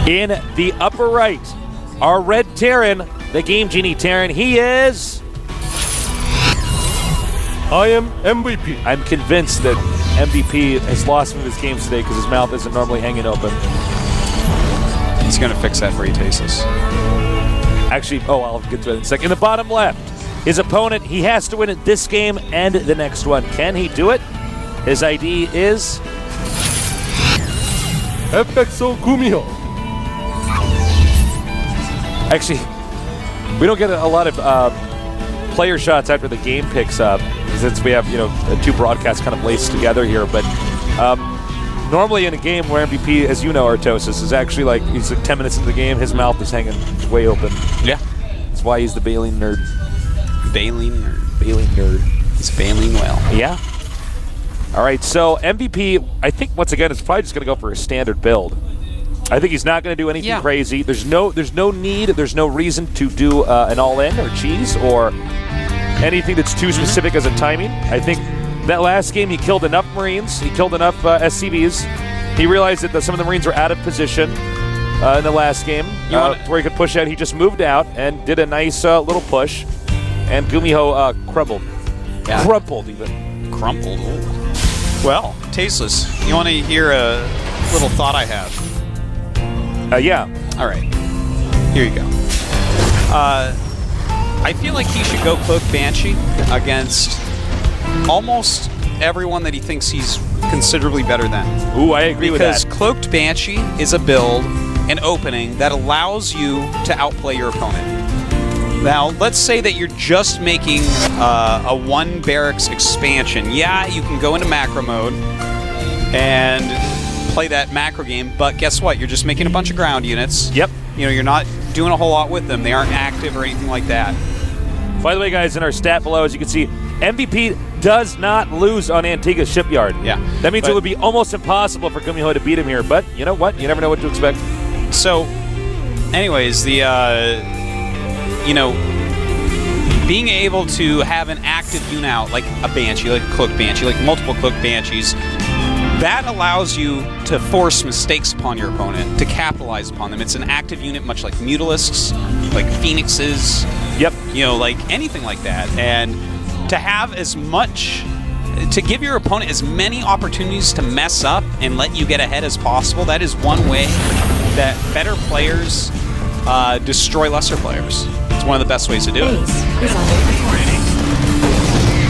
In the upper right, our red Terran, the Game Genie Terran, he is... I am MVP. I'm convinced that MVP has lost some of his games today because his mouth isn't normally hanging open. He's going to fix that for you, Tasteless. Actually, I'll get to it in a second. In the bottom left, his opponent, he has to win it this game and the next one. Can he do it? His ID is... FXO GuMiho. Actually, we don't get a lot of player shots after the game picks up, since we have, two broadcasts kind of laced together here. But normally in a game where MVP, as you know, Artosis, is actually he's 10 minutes into the game, his mouth is hanging way open. Yeah. That's why he's the bailing nerd. Bailing nerd. Bailing nerd. He's bailing well. Yeah. All right, so MVP, I think once again, is probably just going to go for a standard build. I think he's not going to do anything crazy. There's no need, there's no reason to do an all-in or cheese or anything that's too specific as a timing. I think that last game he killed enough Marines, he killed enough SCVs. He realized that some of the Marines were out of position in the last game where he could push out. He just moved out and did a nice little push, and GuMiho crumbled. Yeah. Crumpled even. Crumpled. Ooh. Well, Tasteless, you want to hear a little thought I have? Yeah. All right. Here you go. I feel like he should go Cloak Banshee against almost everyone that he thinks he's considerably better than. Ooh, I agree with that. Because Cloaked Banshee is a build, an opening, that allows you to outplay your opponent. Now, let's say that you're just making a one barracks expansion. Yeah, you can go into macro mode and play that macro game, but guess what? You're just making a bunch of ground units. Yep. You're not doing a whole lot with them. They aren't active or anything like that. By the way, guys, in our stat below, as you can see, MVP does not lose on Antigua's Shipyard. Yeah. That means it would be almost impossible for GuMiho to beat him here, but you know what? You never know what to expect. So, anyways, being able to have an active unit out, like a Banshee, like a Cloak Banshee, like multiple Cloak Banshees, that allows you to force mistakes upon your opponent, to capitalize upon them. It's an active unit, much like Mutalisks, like Phoenixes. Yep. Like anything like that. And to have to give your opponent as many opportunities to mess up and let you get ahead as possible, that is one way that better players destroy lesser players. It's one of the best ways to do it.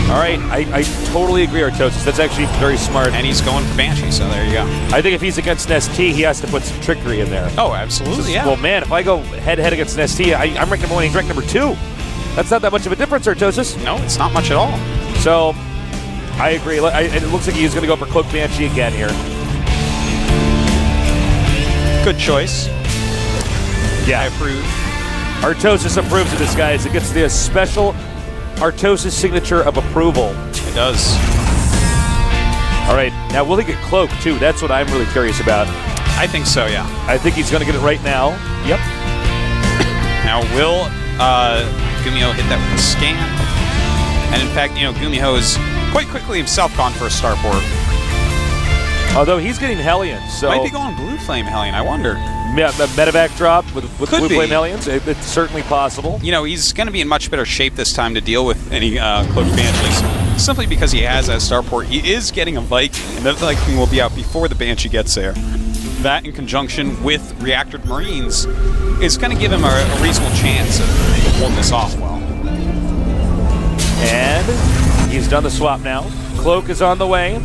All right, I totally agree, Artosis. That's actually very smart. And he's going for Banshee, so there you go. I think if he's against an ST, he has to put some trickery in there. Oh, absolutely, yeah. Well, man, if I go head-to-head against an ST, I'm ranked number 1, he's ranked number 2. That's not that much of a difference, Artosis. No, it's not much at all. So, I agree. It looks like he's going to go for Cloak Banshee again here. Good choice. Yeah. I approve. Artosis approves of this, guys. It gets the special Artosis signature of approval. It does. All right, now will he get Cloak too? That's what I'm really curious about. I think so, yeah. I think he's going to get it right now. Yep. Now, will GuMiho hit that with a scan? And in fact, GuMiho is quite quickly himself gone for a starport. Although he's getting Hellions, so... Might be going Blue Flame Hellion, I wonder. Yeah, the medevac drop with Blue be. Flame Hellions, it's certainly possible. He's going to be in much better shape this time to deal with any Cloaked Banshees. Simply because he has that starport. He is getting a Viking, and that Viking will be out before the Banshee gets there. That, in conjunction with Reactored Marines, is going to give him a reasonable chance of holding this off well. And he's done the swap now. Cloak is on the way.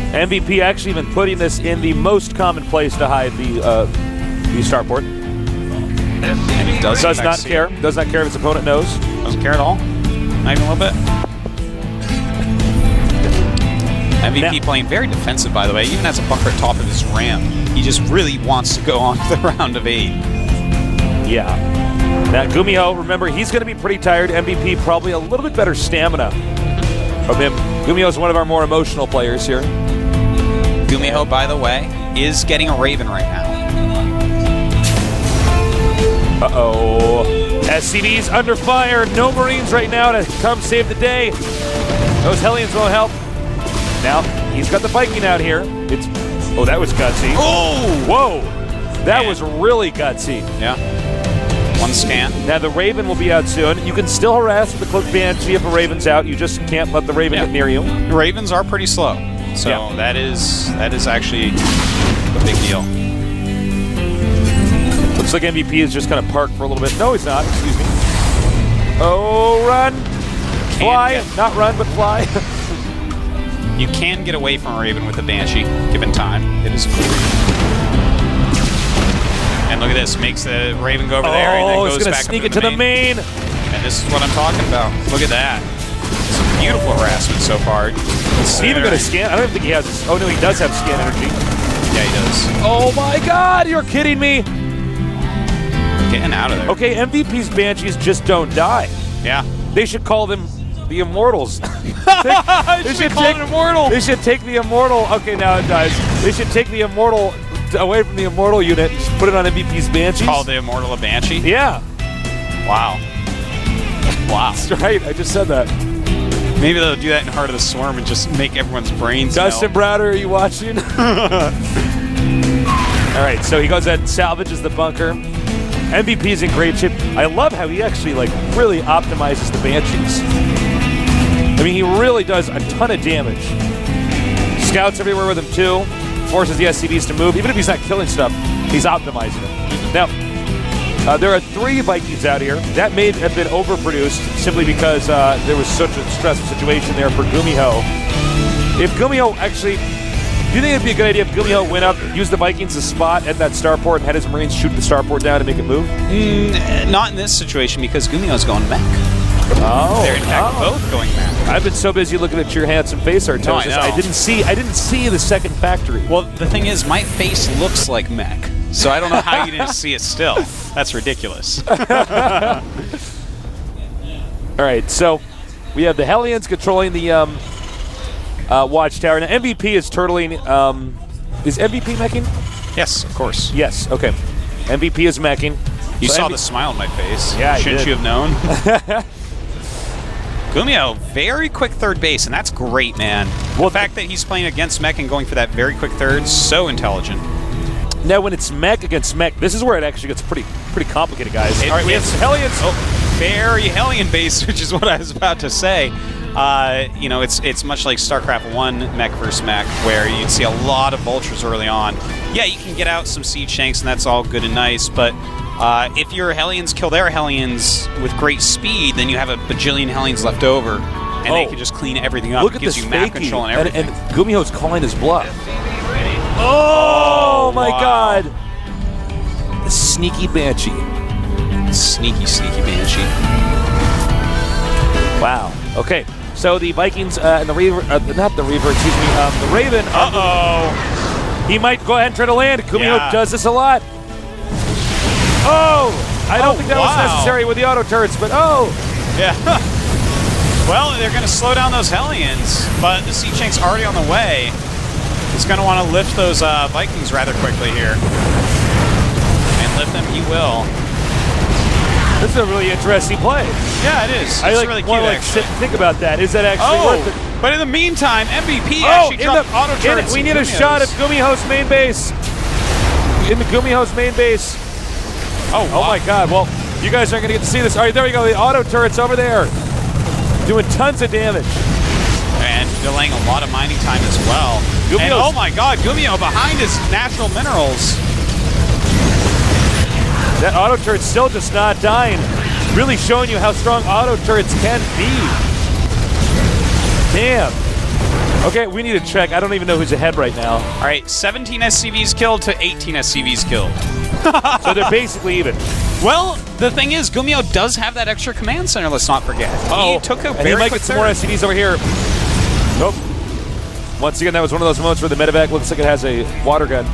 MVP actually been putting this in the most common place to hide the starport. And he does not care. Does not care if his opponent knows. Doesn't care at all. Not even a little bit. MVP playing very defensive, by the way. Even has a bunker at top of his ramp. He just really wants to go on to the round of 8. Yeah. Now, GuMiho, remember, he's going to be pretty tired. MVP probably a little bit better stamina from him. GuMiho is one of our more emotional players here. GuMiho, by the way, is getting a Raven right now. Uh-oh. SCV's under fire. No Marines right now to come save the day. Those Hellions won't help. Now, he's got the Viking out here. Oh, that was gutsy. Oh! Whoa! That was really gutsy. Yeah. One scan. Now the Raven will be out soon. You can still harass with the Cloak Banshee if a Raven's out. You just can't let the Raven get near you. Ravens are pretty slow, so that is actually a big deal. Looks like MVP is just going to park for a little bit. No, he's not. Excuse me. Oh, run. Fly. Not run, but fly. You can get away from a Raven with the Banshee, given time. It is cool. And look at this. Makes the Raven go over there and then goes back it's going to sneak it to the main. And this is what I'm talking about. Look at that. Some beautiful harassment so far. Is he even going to scan? I don't even think he has this. Oh, no, he does have scan energy. Yeah, he does. Oh, my God. You're kidding me. Getting out of there. Okay, MVP's Banshees just don't die. Yeah. They should call them the Immortals. They should call it Immortal. They should take the Immortal. Okay, now it dies. They should take the Immortal away from the Immortal unit and just put it on MVP's Banshees. Call the Immortal a Banshee? Yeah. Wow. Wow. That's right. I just said that. Maybe they'll do that in Heart of the Swarm and just make everyone's brains Dustin melt. Browder, are you watching? All right, so he goes and salvages the bunker. MVP's in great shape. I love how he actually really optimizes the Banshees. I mean, he really does a ton of damage. Scouts everywhere with him too. Forces the SCVs to move. Even if he's not killing stuff, he's optimizing it. Now, there are 3 Vikings out here. That may have been overproduced simply because there was such a stressful situation there for GuMiho. If GuMiho actually... Do you think it'd be a good idea if GuMiho went up, used the Vikings as spot at that starport, and had his Marines shoot the starport down to make it move? Not in this situation because GuMiho's going mech. Oh, they're in fact both going mech. I've been so busy looking at your handsome face, Artosis. No, I know. I didn't see the second factory. Well, the thing is, my face looks like mech, so I don't know how you didn't see it still. That's ridiculous. All right, so we have the Hellions controlling the Watchtower. Now, MVP is turtling. Is MVP meching? Yes, of course. Yes, okay. MVP is meching. You saw the smile on my face. Yeah, Shouldn't you have known? GuMiho, very quick third base, and that's great, man. Well, the fact that he's playing against mech and going for that very quick third, so intelligent. Now, when it's mech against mech, this is where it actually gets pretty complicated, guys. All right, we have some Hellions. Oh, very Hellion base, which is what I was about to say. You know, it's much like StarCraft 1 mech versus mech, where you'd see a lot of vultures early on. Yeah, you can get out some siege tanks, and that's all good and nice, but if your Hellions kill their Hellions with great speed, then you have a bajillion Hellions left over, and they can just clean everything up. Look at it gives this you map control and everything. And GuMiho's calling his bluff. Oh my God! The sneaky Banshee. Sneaky Banshee. Wow. Okay. So the Vikings and the Reaver, not the Reaver, excuse me, the Raven. Uh-oh. He might go ahead and try to land. GuMiho does this a lot. Oh! I don't think that was necessary with the auto turrets, but Yeah. Well, they're going to slow down those Hellions, but the Siege Tank's already on the way. He's going to want to lift those Vikings rather quickly here. And lift them he will. This is a really interesting play. Yeah, it is. I it's really cute, sit and think about that. Is that actually worth it? But in the meantime, MVP actually dropped auto turrets. We need a shot of GuMiho's main base. In the GuMiho's main base. Oh my God. Well, you guys aren't going to get to see this. All right, there we go. The auto turrets over there. Doing tons of damage. And delaying a lot of mining time as well. And oh my God, GuMiho behind his natural minerals. That auto turret's still just not dying. Really showing you how strong auto turrets can be. Damn. Okay, we need to check. I don't even know who's ahead right now. All right, 17 SCVs killed to 18 SCVs killed. So they're basically even. Well, the thing is, GuMiho does have that extra command center, let's not forget. He took a very he might get some more SCVs over here. Nope. Once again, that was one of those moments where the medevac looks like it has a water gun.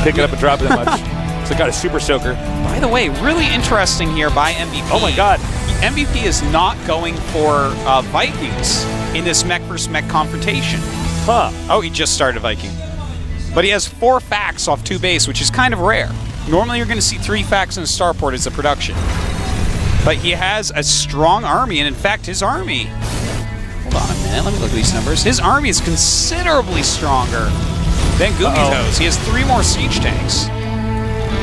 Pick it up and drop it that much. So it got a super soaker. By the way, really interesting here by MVP. Oh my God. MVP is not going for Vikings in this mech versus mech confrontation. Huh. Oh, he just started a Viking. But he has 4 facts off 2 base, which is kind of rare. Normally you're going to see 3 facts in a starport as a production. But he has a strong army, and in fact his army... Hold on a minute, let me look at these numbers. His army is considerably stronger than GuMiho's. He has 3 more siege tanks.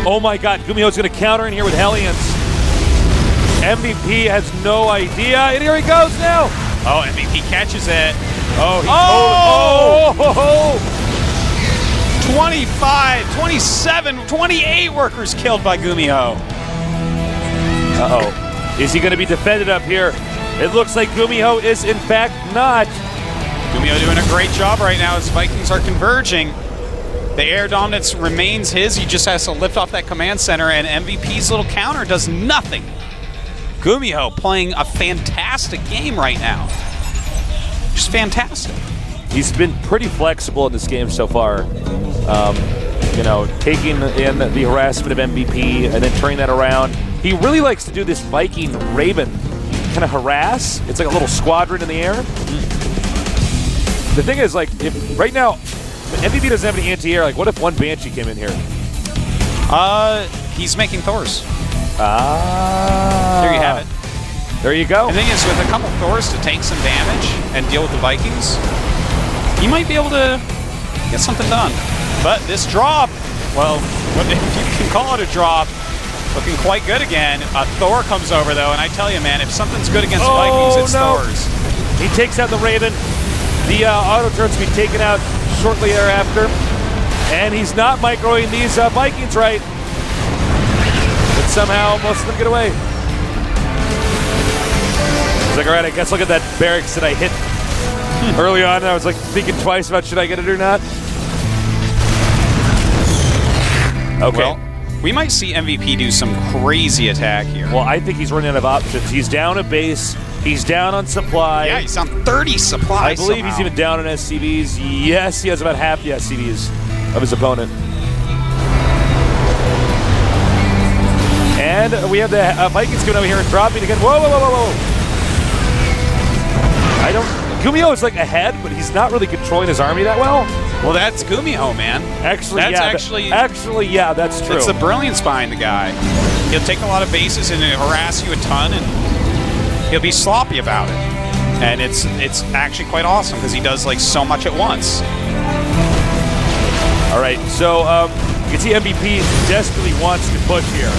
Oh my god, GuMiho's going to counter in here with Hellions. MVP has no idea, and here he goes now. Oh, MVP catches it. Oh, he 25, 27, 28 workers killed by GuMiho. Uh-oh. Is he going to be defended up here? It looks like GuMiho is, in fact, not. GuMiho doing a great job right now as Vikings are converging. The air dominance remains his. He just has to lift off that command center, and MVP's little counter does nothing. GuMiho playing a fantastic game right now. Just fantastic. He's been pretty flexible in this game so far. You know, taking in the harassment of MVP and then turning that around. He really likes to do this Viking Raven kind of harass. It's like a little squadron in the air. The thing is, like, if right now, MVP doesn't have any anti-air. Like, what if one Banshee came in here? He's making Thors. There you have it. There you go. The thing is, with a couple Thors to take some damage and deal with the Vikings, you might be able to get something done. But this drop, well, if you can call it a drop, looking quite good again. A Thor comes over, though, and I tell you, man, if something's good against Vikings, it's Thors. He takes out the Raven. The auto turret's will be taken out shortly thereafter. And he's not microing these Vikings right. But somehow, most of them get away. He's like, all right, I guess look at that barracks that I hit early on. I was like thinking twice about should I get it or not. Okay. Well, we might see MVP do some crazy attack here. Well, I think he's running out of options. He's down a base. He's down on supply. Yeah, he's on 30 supply. I believe he's even down on SCVs. Yes, he has about half the SCVs of his opponent. And we have the Vikings coming over here and dropping again. Whoa, whoa, whoa, whoa, whoa. GuMiho is like ahead, but he's not really controlling his army that well. Well, that's GuMiho, man. Actually, yeah, that's true. It's the brilliance behind the guy. He'll take a lot of bases and harass you a ton, and he'll be sloppy about it. And it's actually quite awesome because he does like so much at once. All right, so you can see MVP desperately wants to push here.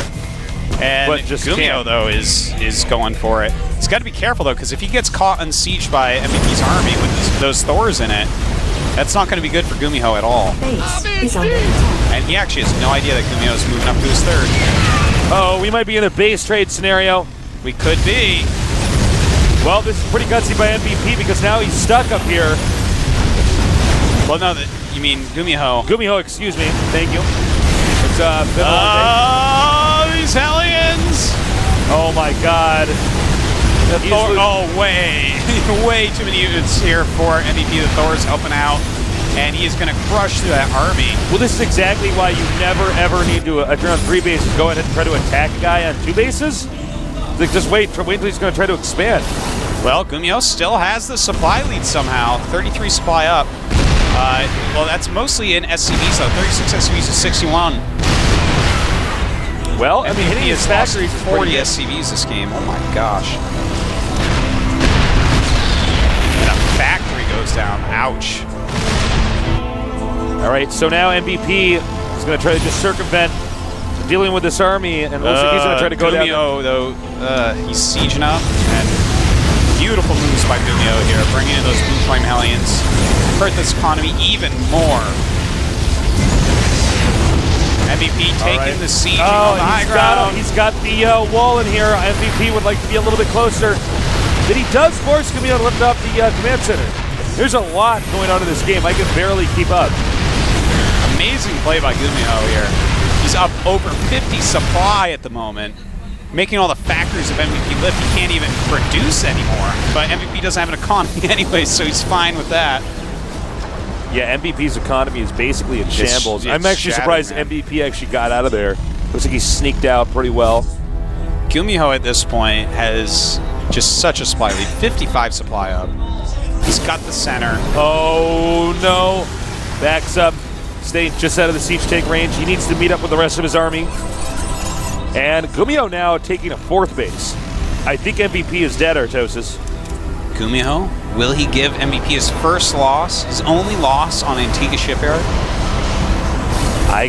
And but just GuMiho, though, is going for it. He's got to be careful, though, because if he gets caught unsieged by MVP's army with those Thors in it, that's not going to be good for GuMiho at all. And he actually has no idea that GuMiho is moving up to his third. Oh, we might be in a base trade scenario. We could be. Well, this is pretty gutsy by MVP because now he's stuck up here. Well, no, you mean GuMiho. GuMiho, excuse me. Thank you. It's been a long day. These Hellions! Oh my god. Way too many units here for MVP. The Thor's helping out, and he is going to crush through that army. Well, this is exactly why you never ever need to, if you're on 3 bases, go ahead and try to attack a guy on 2 bases. Like, just wait until he's going to try to expand. Well, GuMiho still has the supply lead somehow. 33 supply up. Well, that's mostly in SCVs, though. 36 SCVs to 61. Well, I mean, hitting his factories is 40 SCVs this game. Oh my gosh. And a factory goes down. Ouch. All right, so now MVP is going to try to just circumvent dealing with this army, and looks like he's going to try to go down. GuMiho, though, he's sieging up, and beautiful moves by GuMiho here, bringing in those Blue Flame Hellions. Hurt this economy even more. MVP taking the siege on the high ground. He's got the wall in here. MVP would like to be a little bit closer. Then he does force GuMiho to lift up the command center. There's a lot going on in this game. I can barely keep up. Amazing play by GuMiho here. He's up over 50 supply at the moment, making all the factories of MVP lift. He can't even produce anymore. But MVP doesn't have an economy anyway, so he's fine with that. Yeah, MVP's economy is basically in shambles. I'm actually surprised MVP actually got out of there. Looks like he sneaked out pretty well. GuMiho at this point has just such a supply lead. 55 supply up. He's got the center. Oh, no. Backs up. Staying just out of the siege tank range. He needs to meet up with the rest of his army. And GuMiho now taking a 4th base. I think MVP is dead, Artosis. GuMiho, will he give MVP his first loss, his only loss on Antigua Shipyard? I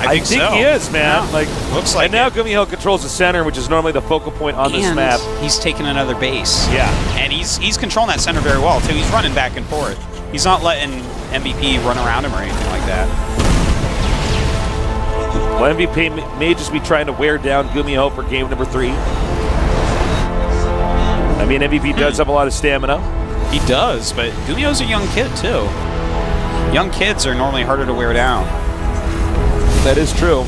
think so. he is, man. Yeah. Like, looks like and now GuMiho controls the center, which is normally the focal point on this and map. he's taking another base. Yeah. And he's controlling that center very well, too. He's running back and forth. He's not letting MVP run around him or anything like that. Well, MVP may just be trying to wear down GuMiho for game number 3. I mean, MVP does have a lot of stamina. He does, but GuMiho's a young kid, too. Young kids are normally harder to wear down. That is true.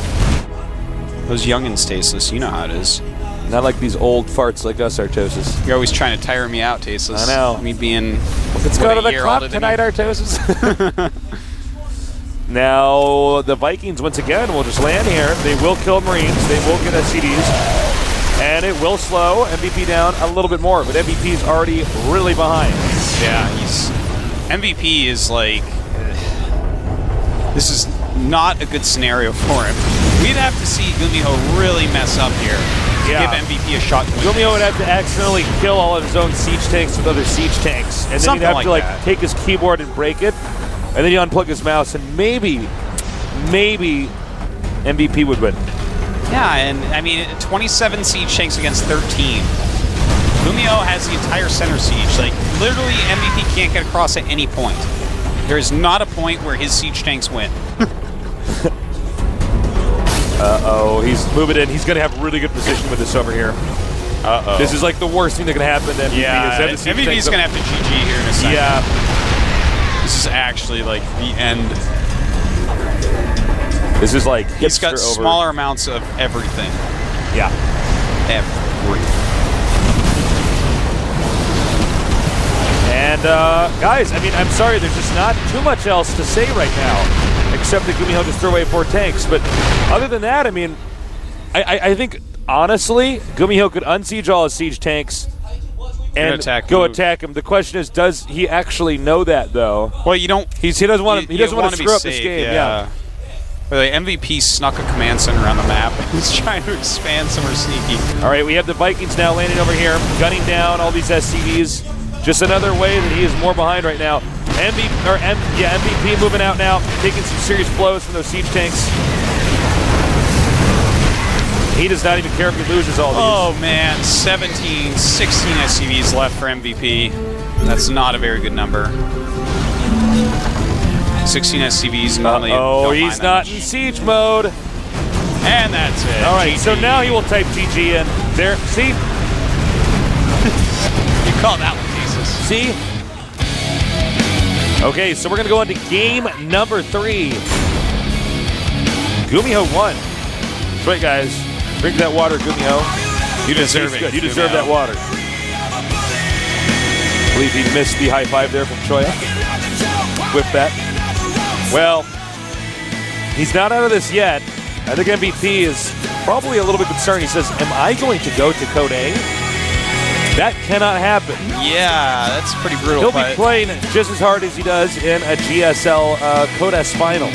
Those youngins, Tasteless, you know how it is. Not like these old farts like us, Artosis. You're always trying to tire me out, Tasteless. I know. Me being Let's go to the clock tonight, Artosis. Now, the Vikings, once again, will just land here. They will kill Marines. They will get SCDs. And it will slow MVP down a little bit more. But MVP is already really behind. Yeah, MVP is like... this is not a good scenario for him. We'd have to see GuMiho really mess up here to give MVP a shot to win. GuMiho would have to accidentally kill all of his own siege tanks with other siege tanks. And then Something he'd have like to that. take his keyboard and break it. And then you unplug his mouse, and maybe MVP would win. Yeah, and I mean, 27 siege tanks against 13. GuMiho has the entire center siege. Like, literally, MVP can't get across at any point. There is not a point where his siege tanks win. Uh-oh, he's moving in. He's going to have really good position with this over here. Uh-oh. This is like the worst thing that can happen to MVP. Yeah, MVP's going to have to GG here in a second. Yeah. This is actually, like, the end. This is like He's got over. smaller amounts of everything. Yeah. Everything. And, guys, I mean, I'm sorry, there's just not too much else to say right now, except that GuMiho just threw away 4 tanks. But other than that, I mean, I think, honestly, GuMiho could unsiege all his siege tanks and go attack him. The question is, does he actually know that, though? Well, you don't... He doesn't want to screw up this game. Yeah. Well, the MVP snuck a command center around the map. He's trying to expand somewhere sneaky. All right, we have the Vikings now landing over here, gunning down all these SCVs. Just another way that he is more behind right now. MVP moving out now, taking some serious blows from those siege tanks. He does not even care if he loses all these. Oh, man. 16 SCVs left for MVP. That's not a very good number. 16 SCVs normally. Oh, he's not in siege mode. And that's it. All right, GG. so now he will type GG in. There, see? You call that one, Jesus. See? Okay, so we're going to go into game number 3. GuMiho won. That's right, guys. Drink that water, GuMiho. You deserve it. Good. You deserve that water. I believe he missed the high five there from Choya. Whip that. Well, he's not out of this yet. I think MVP is probably a little bit concerned. He says, am I going to go to Code A? That cannot happen. Yeah, that's pretty brutal. He'll be playing just as hard as he does in a GSL Code S Finals.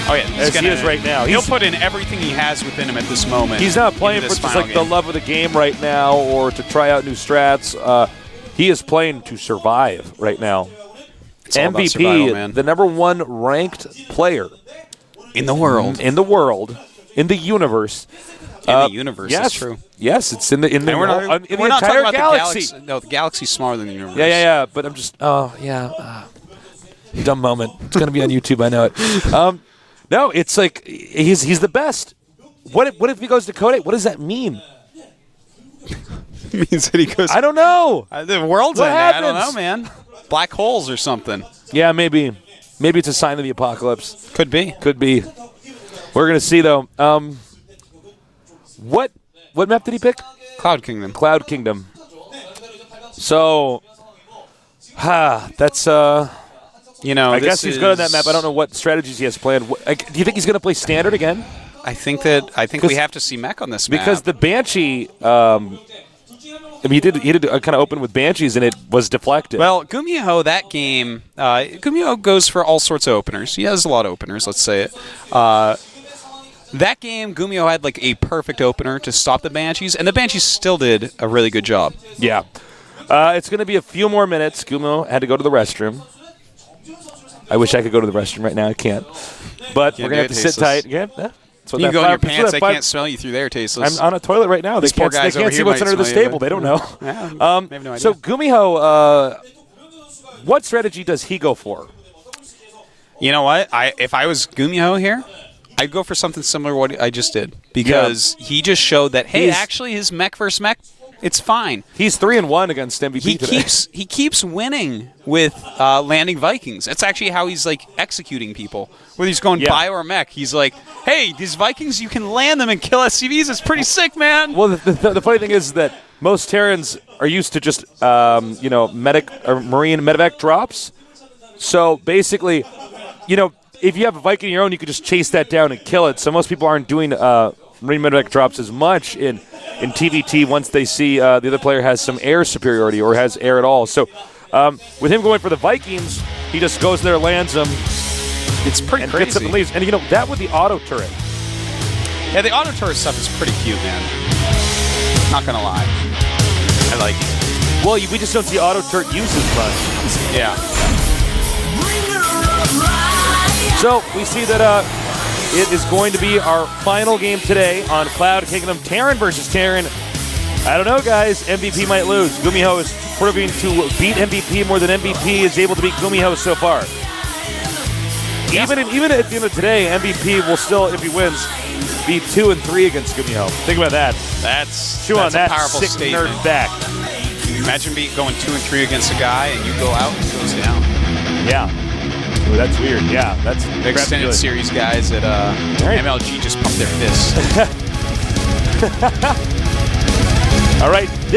Oh, yeah. As he is right now. He'll put in everything he has within him at this moment. He's not playing for just like the love of the game right now or to try out new strats. He is playing to survive right now. MVP, survival, the #1 ranked player in the world, in the universe. Yes, that's true. Yes, it's in the we're not entire talking about galaxy. The galaxy. No, the galaxy's smaller than the universe. Yeah. But I'm just, dumb moment. It's gonna be on YouTube. I know it. No, it's like he's the best. What if he goes to Code 8? What does that mean? Means that he goes. I don't know. The world's what ending. happens? I don't know, man. Black holes or something. Yeah, maybe. Maybe it's a sign of the apocalypse. Could be. We're gonna see though. What map did he pick? Cloud Kingdom. Cloud Kingdom. So, that's I guess he's good on that map. I don't know what strategies he has planned. Do you think he's going to play standard again? I think we have to see mech on this map because the Banshee. He did kind of open with Banshees and it was deflected. Well, GuMiho, that game, GuMiho goes for all sorts of openers. He has a lot of openers, let's say it. That game, GuMiho had like a perfect opener to stop the Banshees, and the Banshees still did a really good job. Yeah. It's going to be a few more minutes. GuMiho had to go to the restroom. I wish I could go to the restroom right now. I can't. But we're going to have to sit tight. Yeah. You can go in your pants. They can't smell you through there, Tasteless. I'm on a toilet right now. They can't see what's under this table. They don't know. Yeah, they have no idea. So GuMiho, what strategy does he go for? You know what? If I was GuMiho here, I'd go for something similar to what I just did. Because he just showed that, hey, actually his mech versus mech, it's fine. He's 3-1 against MVP today. He keeps winning with landing Vikings. That's actually how he's like executing people. Whether he's going bio or mech, he's like, hey, these Vikings, you can land them and kill SCVs. It's pretty sick, man. Well, the funny thing is that most Terrans are used to just medic or marine medevac drops. So basically, if you have a Viking of your own, you could just chase that down and kill it. So most people aren't doing marine medevac drops as much in TVT once they see the other player has some air superiority or has air at all. So with him going for the Vikings, he just goes there, lands them. It's pretty and crazy. Gets up and leaves. And that with the auto turret. Yeah, the auto turret stuff is pretty cute, man. Not gonna lie, I like it. Well, we just don't see auto turret used as much. Yeah. So we see that it is going to be our final game today on Cloud Kingdom. Terran versus Terran. I don't know, guys. MVP might lose. GuMiho is proving to beat MVP more than MVP is able to beat GuMiho so far. Even at the end of today, MVP will still, if he wins, be 2-3 against GuMiho. Think about that. That's Chew on that, a powerful sick statement. nerd back. Imagine going 2-3 against a guy and you go out and he goes down. Yeah. Ooh, that's weird. Yeah, that's extended series guys at MLG just pump their fists. All right.